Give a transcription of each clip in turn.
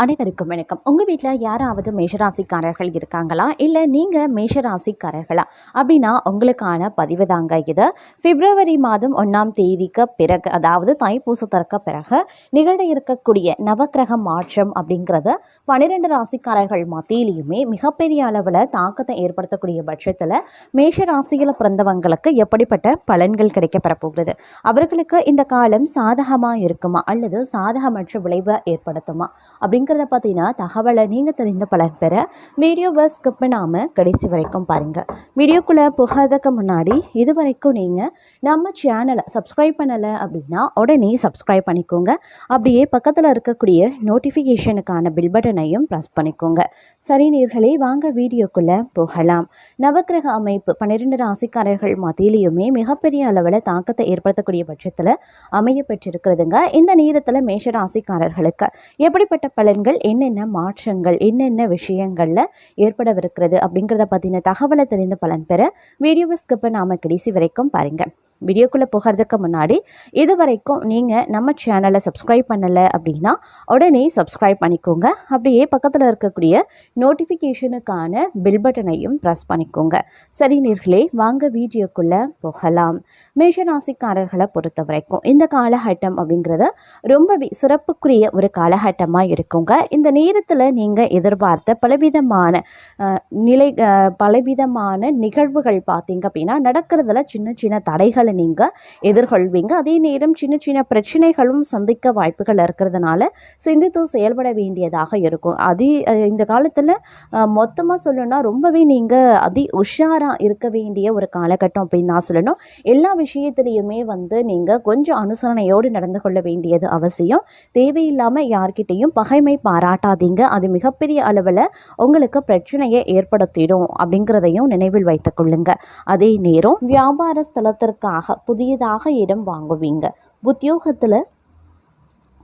அனைவருக்கும் வணக்கம். உங்கள் வீட்டில் யாராவது மேஷராசிக்காரர்கள் இருக்காங்களா, இல்லை நீங்கள் மேஷராசிக்காரர்களா அப்படின்னா உங்களுக்கான பதிவு தாங்க இது. பிப்ரவரி மாதம் 1ஆம் தேதிக்கு பிறகு, அதாவது தைப்பூசத்திற்கு பிறகு நிகழ இருக்கக்கூடிய நவக்கிரக மாற்றம் அப்படிங்கிறது 12 ராசிக்காரர்கள் மத்தியிலையுமே மிகப்பெரிய அளவில் தாக்கத்தை ஏற்படுத்தக்கூடிய பட்சத்தில் மேஷராசியில் பிறந்தவங்களுக்கு எப்படிப்பட்ட பலன்கள் கிடைக்கப்பெற போகிறது, அவர்களுக்கு இந்த காலம் சாதகமாக இருக்குமா அல்லது சாதகமற்ற விளைவை ஏற்படுத்துமா அப்படிங்கிறத பார்த்தீங்கன்னா தகவலை நீங்கள் தெரிந்த பலன் பெற வீடியோவை ஸ்கிப் பண்ணாமல் கடைசி வரைக்கும் பாருங்கள். வீடியோக்குள்ளே போகிறதுக்கு முன்னாடி இது வரைக்கும் நீங்கள் நம்ம சேனலை சப்ஸ்கிரைப் பண்ணலை அப்படின்னா உடனே சப்ஸ்கிரைப் பண்ணிக்கோங்க. அப்படியே பக்கத்தில் இருக்கக்கூடிய நோட்டிஃபிகேஷனுக்கான பில் பட்டனையும் ப்ரெஸ் பண்ணிக்கோங்க. சரி நேயர்களே, வாங்க வீடியோக்குள்ளே போகலாம். நவக்கிரக அமைப்பு 12 ராசிக்காரர்கள் மத்தியிலையுமே மிகப்பெரிய அளவில் தாக்கத்தை ஏற்படுத்தக்கூடிய பட்சத்தில் அமைய பெற்றிருக்கிறதுங்க. இந்த நேரத்தில் மேஷ ராசிக்காரர்களுக்கு எப்படிப்பட்ட பலன்கள், என்னென்ன மாற்றங்கள், என்னென்ன விஷயங்களில் ஏற்படவிருக்கிறது அப்படிங்கிறத பற்றின தகவலை தெரிந்து பலன் பெற வீடியோவை ஸ்கிப் பண்ணாமல் கடைசி வரைக்கும் பாருங்கள். வீடியோக்குள்ளே போகிறதுக்கு முன்னாடி இது வரைக்கும் நீங்கள் நம்ம சேனலை சப்ஸ்கிரைப் பண்ணலை அப்படின்னா உடனே சப்ஸ்கிரைப் பண்ணிக்கோங்க. அப்படியே பக்கத்தில் இருக்கக்கூடிய நோட்டிஃபிகேஷனுக்கான பில் பட்டனையும் ப்ரெஸ் பண்ணிக்கோங்க. சரி நேயர்களே, வாங்க வீடியோக்குள்ளே போகலாம். மேஷராசிக்காரர்களை பொறுத்த வரைக்கும் இந்த காலகட்டம் அப்படிங்கிறது ரொம்பவே சிறப்புக்குரிய ஒரு காலகட்டமாக இருக்குங்க. இந்த நேரத்தில் நீங்கள் எதிர்பார்த்த பலவிதமான நிகழ்வுகள் பார்த்தீங்க அப்படின்னா நடக்கிறதுல சின்ன சின்ன தடைகளை நீங்கள் எதிர்கொள்வீங்க. அதே நேரம் சின்ன சின்ன பிரச்சனைகளும் சந்திக்க வாய்ப்புகள் இருக்கிறதுனால சிந்தித்து செயல்பட வேண்டியதாக இருக்கும். இந்த காலத்தில் மொத்தமாக சொல்லணும்னா ரொம்பவே நீங்கள் உஷாராக இருக்க வேண்டிய ஒரு காலகட்டம் அப்படின்னு நான் சொல்லணும். எல்லா விஷயத்திலையுமே நீங்கள் கொஞ்சம் அனுசரணையோடு நடந்து கொள்ள வேண்டியது அவசியம். தேவையில்லாமல் யார்கிட்டையும் பகைமை பாராட்டாதீங்க. அது மிகப்பெரிய அளவில் உங்களுக்கு பிரச்சனையை ஏற்படுத்திடும் அப்படிங்கிறதையும் நினைவில் வைத்துக் கொள்ளுங்க. அதே நேரம் வியாபார ஸ்தலத்திற்காக புதியதாக இடம் வாங்குவீங்க. உத்தியோகத்தில்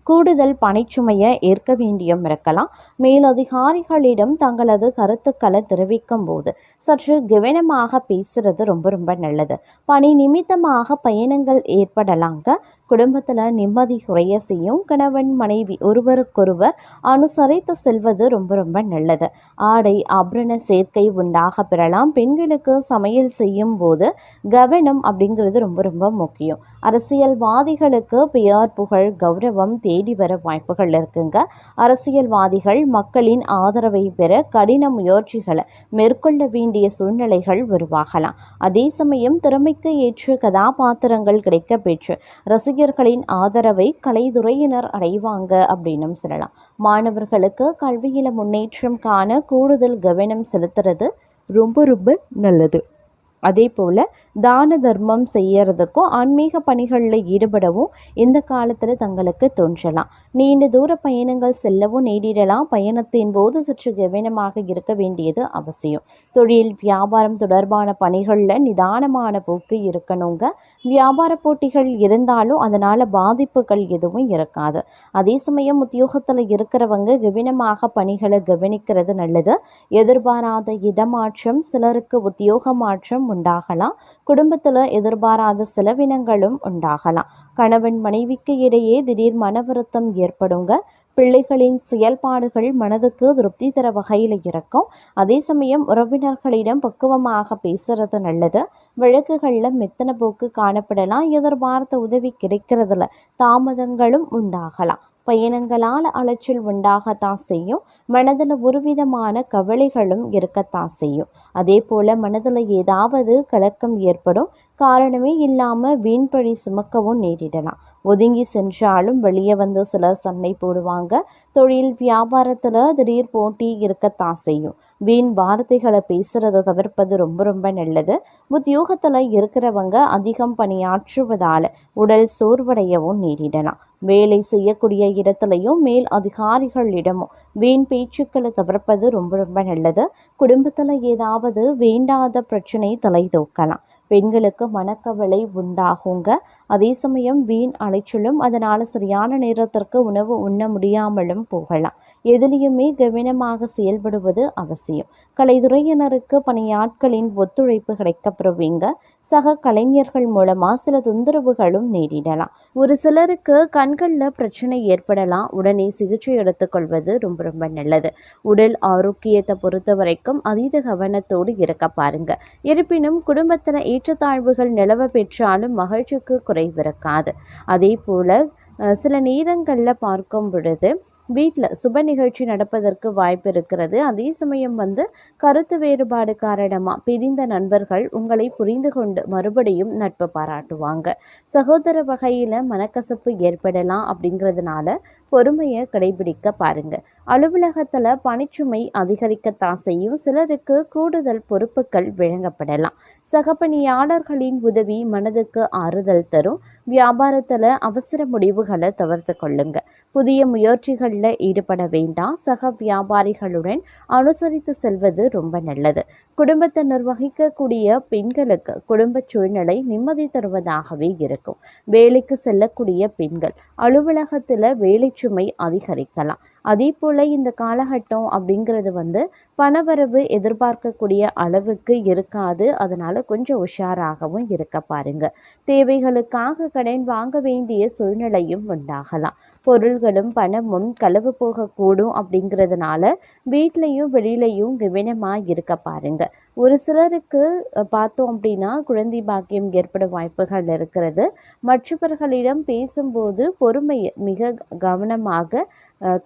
கூடுதல் பணிச்சுமையை ஏற்க வேண்டியும் இருக்கலாம். மேலதிகாரிகளிடம் தங்களது கருத்துக்களை தெரிவிக்கும் போது சற்று கவனமாக பேசுறது ரொம்ப ரொம்ப நல்லது. பணி நிமித்தமாக பயணங்கள் ஏற்படலாங்க. குடும்பத்தில் நிம்மதி குறைய செய்யும். கணவன் மனைவி ஒருவருக்கொருவர் அனுசரித்து செல்வது ரொம்ப ரொம்ப நல்லது. ஆடை ஆபரண சேர்க்கை உண்டாக பெறலாம். பெண்களுக்கு சமையல் செய்யும் போது கவனம் அப்படிங்கிறது ரொம்ப ரொம்ப முக்கியம். அரசியல்வாதிகளுக்கு பெயர் புகழ் கௌரவம் தேடி வர வாய்ப்புகள் இருக்குங்க. அரசியல்வாதிகள் மக்களின் ஆதரவை பெற கடின முயற்சிகளை மேற்கொள்ள வேண்டிய சூழ்நிலைகள் உருவாகலாம். அதே சமயம் திறமைக்கு ஏற்ற கதாபாத்திரங்கள் கிடைக்க பெற்று ரசிகர்களின் ஆதரவை கலைத்துறையினர் அடைவாங்க அப்படின்னு சொல்லலாம். மாணவர்களுக்கு கல்வியில முன்னேற்றம் காண கூடுதல் கவனம் செலுத்துறது ரொம்ப ரொம்ப நல்லது. அதே போல் தான தர்மம் செய்யறதுக்கும் ஆன்மீக பணிகளில் ஈடுபடவும் இந்த காலத்தில் தங்களுக்கு தோன்றலாம். நீண்ட தூர பயணங்கள் செல்லவும் நேரிடலாம். பயணத்தின் போது சற்று கவனமாக இருக்க வேண்டியது அவசியம். தொழில் வியாபாரம் தொடர்பான பணிகளில் நிதானமான போக்கு இருக்கணுங்க. வியாபார போட்டிகள் இருந்தாலும் அதனால் பாதிப்புகள் எதுவும் இருக்காது. அதே சமயம் உத்தியோகத்தில் இருக்கிறவங்க கவனமாக பணிகளை கவனிக்கிறது நல்லது. எதிர்பாராத இடமாற்றம், சிலருக்கு உத்தியோக மாற்றம் உண்டாகலாம். குடும்பத்தில் எதிர்பாராத செலவினங்களும் உண்டாகலாம். கணவன் மனைவிக்கு இடையே திடீர் மன வருத்தம் ஏற்படுங்க. பிள்ளைகளின் செயல்பாடுகள் மனதுக்கு திருப்தி தர வகையில் இருக்கும். அதே சமயம் உறவினர்களிடம் பக்குவமாக பேசுறது நல்லது. வழக்குகளில் மெத்தன போக்கு காணப்படலாம். எதிர்பார்த்த உதவி கிடைக்கிறதுல தாமதங்களும் உண்டாகலாம். பயணங்களால் அலைச்சல் உண்டாகத்தான் செய்யும். மனதில் ஒருவிதமான கவலைகளும் இருக்கத்தான் செய்யும். அதே போல் மனதில் ஏதாவது கலக்கம் ஏற்படும். காரணமே இல்லாமல் வீண்பழி சுமக்கவும் நேரிடலாம். ஒதுங்கி சென்றாலும் வெளியே சிலர் சண்டை போடுவாங்க. தொழில் வியாபாரத்தில் திடீர் போட்டி இருக்கத்தான் செய்யும். வீண் வார்த்தைகளை பேசுறதை தவிர்ப்பது ரொம்ப ரொம்ப நல்லது. உத்தியோகத்தில் இருக்கிறவங்க அதிகம் பணியாற்றுவதால் உடல் சோர்வடையவும் நேரிடலாம். வேலை செய்யக்கூடிய இடத்துலையும் மேல் அதிகாரிகளிடமும் வீண் பேச்சுக்களை தவிர்ப்பது ரொம்ப ரொம்ப நல்லது. குடும்பத்தில் ஏதாவது வேண்டாத பிரச்சனை தலை தூக்கலாம். பெண்களுக்கு மனக்கவலை உண்டாகுங்க. அதே சமயம் வீண் அலைச்சலும், அதனால் சரியான நேரத்திற்கு உணவு உண்ண முடியாமலும் போகலாம். எதிலையுமே கவனமாக செயல்படுவது அவசியம். கலைத்துறையினருக்கு பணியாட்களின் ஒத்துழைப்பு கிடைக்கப்பெறுவீங்க. சக கலைஞர்கள் மூலமா சில தொந்தரவுகளும் நேரிடலாம். ஒரு சிலருக்கு கண்களில் பிரச்சனை ஏற்படலாம். உடனே சிகிச்சை எடுத்துக்கொள்வது ரொம்ப ரொம்ப நல்லது. உடல் ஆரோக்கியத்தை பொறுத்த வரைக்கும் அதீத கவனத்தோடு இருக்க பாருங்க. இருப்பினும் குடும்பத்தில் ஏற்றத்தாழ்வுகள் நிலவ பெற்றாலும் மகிழ்ச்சிக்கு குறைவிருக்காது. அதே போல சில நேரங்களில் பார்க்கும் பொழுது வீட்டில் சுப நிகழ்ச்சி நடப்பதற்கு வாய்ப்பு இருக்கிறது. அதே சமயம் கருத்து வேறுபாடு காரணமாக பிரிந்த நண்பர்கள் உங்களை புரிந்து கொண்டு மறுபடியும் நட்பு பாராட்டுவாங்க. சகோதர வகையில் மனக்கசப்பு ஏற்படலாம். அப்படிங்கிறதுனால பொறுமையை கடைபிடிக்க பாருங்க. அலுவலகத்தில் பணிச்சுமை அதிகரிக்கத்தான் செய்யும். சிலருக்கு கூடுதல் பொறுப்புகள் வழங்கப்படலாம். சக பணியாளர்களின் உதவி மனதுக்கு ஆறுதல் தரும். வியாபாரத்தில் அவசர முடிவுகளை தவிர்த்து கொள்ளுங்க. புதிய முயற்சிகளில் ஈடுபட வேண்டாம். சக வியாபாரிகளுடன் அனுசரித்து செல்வது ரொம்ப நல்லது. குடும்பத்தை நிர்வகிக்கக்கூடிய பெண்களுக்கு குடும்ப சூழ்நிலை நிம்மதி தருவதாகவே இருக்கும். வேலைக்கு செல்லக்கூடிய பெண்கள் அலுவலகத்தில் வேலை சுமை அதிகரிக்கலாம். அதே போல் இந்த காலகட்டம் அப்படிங்கிறது பணவரவு எதிர்பார்க்கக்கூடிய அளவுக்கு இருக்காது. அதனால் கொஞ்சம் உஷாராகவும் இருக்க பாருங்க. தேவைகளுக்காக கடன் வாங்க வேண்டிய சூழ்நிலையும் உண்டாகலாம். பொருள்களும் பணமும் களவு போகக்கூடும். அப்படிங்கிறதுனால வீட்லேயும் வெளியிலையும் கவனமாக இருக்க பாருங்க. ஒரு சிலருக்கு பார்த்தோம் அப்படின்னா குழந்தை பாக்கியம் ஏற்பட வாய்ப்புகள் இருக்கிறது. மற்றவர்களிடம் பேசும்போது பொறுமையை மிக கவனமாக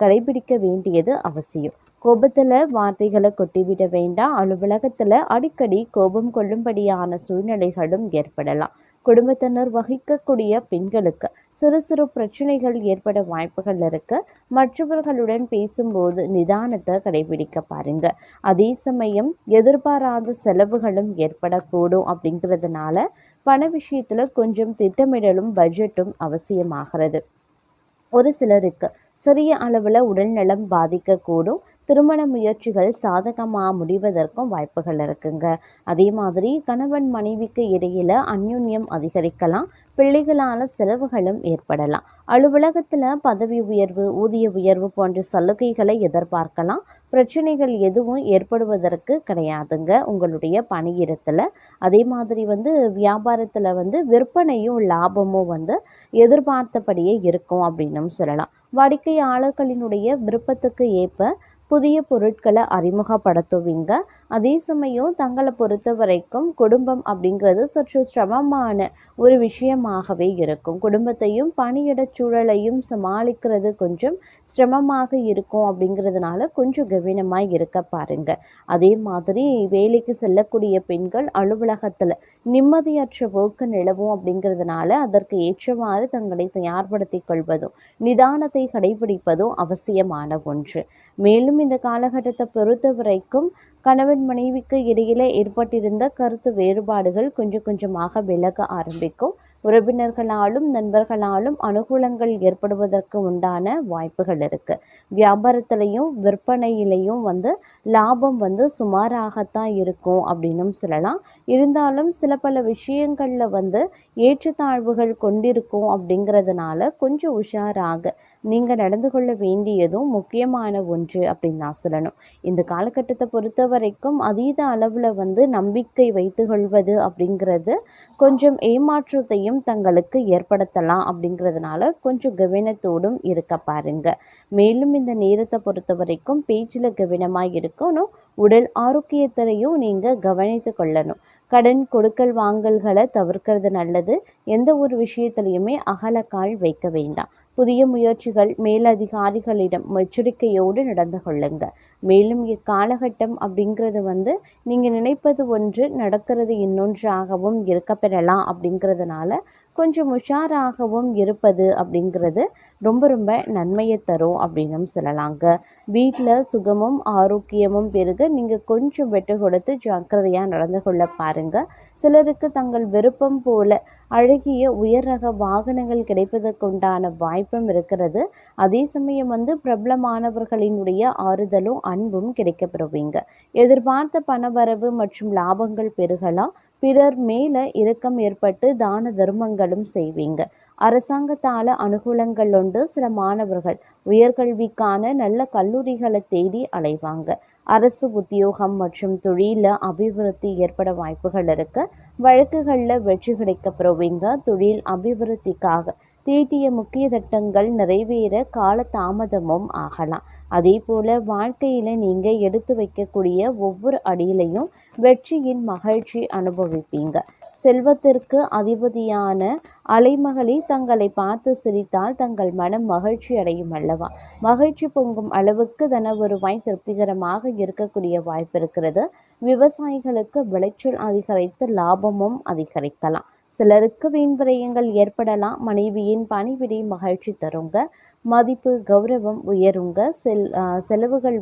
கடைபிடிக்க வேண்டியது அவசியம். கோபத்தில் வார்த்தைகளை கொட்டிவிட வேண்டாம். அலுவலகத்தில் அடிக்கடி கோபம் கொள்ளும்படியான சூழ்நிலைகளும் ஏற்படலாம். குடும்பத்தினர் வகிக்கக்கூடிய பெண்களுக்கு சிறு சிறு பிரச்சனைகள் ஏற்பட வாய்ப்புகள் இருக்கு. மற்றவர்களுடன் பேசும்போது நிதானத்தை கடைபிடிக்க பாருங்க. அதே சமயம் எதிர்பாராத செலவுகளும் ஏற்படக்கூடும். அப்படிங்கிறதுனால பண விஷயத்துல கொஞ்சம் திட்டமிடலும் பட்ஜெட்டும் அவசியமாகிறது. ஒரு சிலருக்கு சிறிய அளவில் உடல் நலம் பாதிக்கக்கூடும். திருமண முயற்சிகள் சாதகமாக முடிவதற்கும் வாய்ப்புகள் இருக்குங்க. அதே மாதிரி கணவன் மனைவிக்கு இடையில அந்யோன்யம் அதிகரிக்கலாம். பிள்ளைகளால் செலவுகளும் ஏற்படலாம். அலுவலகத்தில் பதவி உயர்வு ஊதிய உயர்வு போன்ற சலுகைகளை எதிர்பார்க்கலாம். பிரச்சனைகள் எதுவும் ஏற்படுவதற்கு கிடையாதுங்க உங்களுடைய பணியிடத்தில். அதே மாதிரி வியாபாரத்தில் விற்பனையும் லாபமும் எதிர்பார்த்தபடியே இருக்கும் அப்படின்னும் சொல்லலாம். வாடிக்கையாளர்களினுடைய விருப்பத்துக்கு ஏற்ப புதிய பொருட்களை அறிமுகப்படுத்துவீங்க. அதே சமயம் தங்களை பொறுத்த வரைக்கும் குடும்பம் அப்படிங்கிறது சற்று சிரமமான ஒரு விஷயமாகவே இருக்கும். குடும்பத்தையும் பணியிட சூழலையும் சமாளிக்கிறது கொஞ்சம் சிரமமாக இருக்கும். அப்படிங்கிறதுனால கொஞ்சம் கவனமாக இருக்க பாருங்க. அதே மாதிரி வேலைக்கு செல்லக்கூடிய பெண்கள் அலுவலகத்தில் நிம்மதியற்ற போக்கு நிலவும். அப்படிங்கிறதுனால அதற்கு ஏற்றவாறு தங்களை தயார்படுத்தி கொள்வதும் நிதானத்தை கடைபிடிப்பதும் அவசியமான ஒன்று. மேலும் இந்த காலகட்டத்தை பொறுத்த வரைக்கும் கணவன் மனைவிக்கு இடையில ஏற்பட்டிருந்த கருத்து வேறுபாடுகள் கொஞ்சம் கொஞ்சமாக விலக ஆரம்பிக்கும். உறவினர்களாலும் நண்பர்களாலும் அனுகூலங்கள் ஏற்படுவதற்கு உண்டான வாய்ப்புகள் இருக்கு. வியாபாரத்திலையும் விற்பனையிலையும் லாபம் சுமாராகத்தான் இருக்கும் அப்படின்னும் சொல்லலாம். இருந்தாலும் சில பல விஷயங்கள்ல ஏற்றத்தாழ்வுகள் கொண்டிருக்கும். அப்படிங்கிறதுனால கொஞ்சம் உஷாராக நீங்க நடந்து கொள்ள வேண்டியதும் முக்கியமான ஒன்று அப்படின்னு நான் சொல்லணும். இந்த காலகட்டத்தை பொறுத்த வரைக்கும் அதீத அளவுல நம்பிக்கை வைத்து கொள்வது அப்படிங்கிறது கொஞ்சம் ஏமாற்றத்தையும் தங்களுக்கு ஏற்படுத்தலாம். அப்படிங்கிறதுனால கொஞ்சம் கவனத்தோடும் இருக்க பாருங்க. மேலும் இந்த நேரத்தை பொறுத்த வரைக்கும் பேச்சில் கவனமாக இருக்கணும். உடல் ஆரோக்கியத்திலையும் நீங்கள் கவனித்து கொள்ளணும். கடன் கொடுக்கல் வாங்கல்களை தவிர்க்கிறது நல்லது. எந்த ஒரு விஷயத்திலையுமே அகலக்கால் வைக்க வேண்டாம். புதிய முயற்சிகள் மேலதிகாரிகளிடம் எச்சரிக்கையோடு நடந்து கொள்ளுங்க. மேலும் இக்காலகட்டம் அப்படிங்கிறது நீங்கள் நினைப்பது ஒன்று நடக்கிறது இன்னொன்றாகவும் இருக்க பெறலாம். அப்படிங்கிறதுனால கொஞ்சம் உஷாராகவும் இருப்பது அப்படிங்கிறது ரொம்ப ரொம்ப நன்மையை தரும் அப்படின்னும் சொல்லலாங்க. வீட்டில் சுகமும் ஆரோக்கியமும் பெருக நீங்கள் கொஞ்சம் வெட்டு கொடுத்து ஜாக்கிரதையாக நடந்து கொள்ள பாருங்க. சிலருக்கு தங்கள் விருப்பம் போல அழகிய உயர் ரக வாகனங்கள் கிடைப்பதற்குண்டான வாய்ப்பும் இருக்கிறது. அதே சமயம் பிரபலமானவர்களினுடைய ஆறுதலும் அன்பும் கிடைக்கப்பெறுவீங்க. எதிர்பார்த்த பணவரவு மற்றும் லாபங்கள் பெருகலாம். பிறர் மேல இரக்கம் ஏற்பட்டு தான தர்மங்களும் செய்வீங்க. அரசாங்கத்தால் அனுகூலங்கள் உண்டு. சில மாணவர்கள் உயர்கல்விக்கான நல்ல கல்லூரிகளை தேடி அலைவாங்க. அரசு உத்தியோகம் மற்றும் தொழில அபிவிருத்தி ஏற்பட வாய்ப்புகள் இருக்கு. வழக்குகளில் வெற்றி கிடைக்க பெறுவீங்க. தொழில் அபிவிருத்திக்காக தீட்டிய முக்கிய திட்டங்கள் நிறைவேற கால தாமதமும் ஆகலாம். அதே போல வாழ்க்கையில நீங்க எடுத்து வைக்கக்கூடிய ஒவ்வொரு அடியிலையும் வெற்றியின் மகிழ்ச்சி அனுபவிப்பீங்க. செல்வத்திற்கு அதிபதியான அலைமகளி தங்களை பார்த்து சிரித்தால் தங்கள் மனம் மகிழ்ச்சி அடையும் அல்லவா? மகிழ்ச்சி பொங்கும் அளவுக்கு தன வருவாய் திருப்திகரமாக இருக்கக்கூடிய வாய்ப்பு இருக்கிறது. விவசாயிகளுக்கு விளைச்சல் அதிகரித்து லாபமும் அதிகரிக்கலாம். சிலருக்கு வீண் விரயங்கள் ஏற்படலாம். மனைவியின் பணிவிடை மகிழ்ச்சி தருங்க. மதிப்பு கௌரவம் உயருங்க. செலவுகள்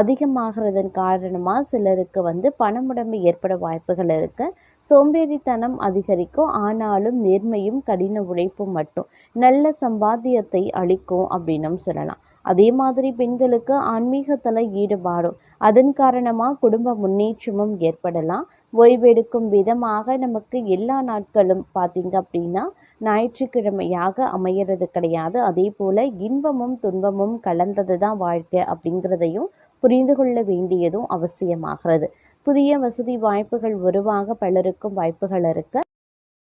அதிகமாகிறதன் காரணமாக சிலருக்கு பணமுடமை ஏற்பட வாய்ப்புகள் இருக்கு. சோம்பேறித்தனம் அதிகரிக்கும். ஆனாலும் நேர்மையும் கடின உழைப்பும் மட்டும் நல்ல சம்பாத்தியத்தை அளிக்கும் அப்படின்னும் சொல்லலாம். அதே மாதிரி பெண்களுக்கு ஆன்மீகத்தில் ஈடுபாடும் அதன் காரணமாக குடும்ப முன்னேற்றமும் ஏற்படலாம். ஓய்வெடுக்கும் விதமாக நமக்கு எல்லா நாட்களும் பார்த்தீங்க அப்படின்னா ஞாயிற்றுக்கிழமையாக அமையிறது கிடையாது. அதே போல் இன்பமும் துன்பமும் கலந்தது தான் வாழ்க்கை அப்படிங்கிறதையும் புரிந்து கொள்ள வேண்டியதும் அவசியமாகிறது. புதிய வசதி வாய்ப்புகள் உருவாக பலருக்கும் வாய்ப்புகள் இருக்கு.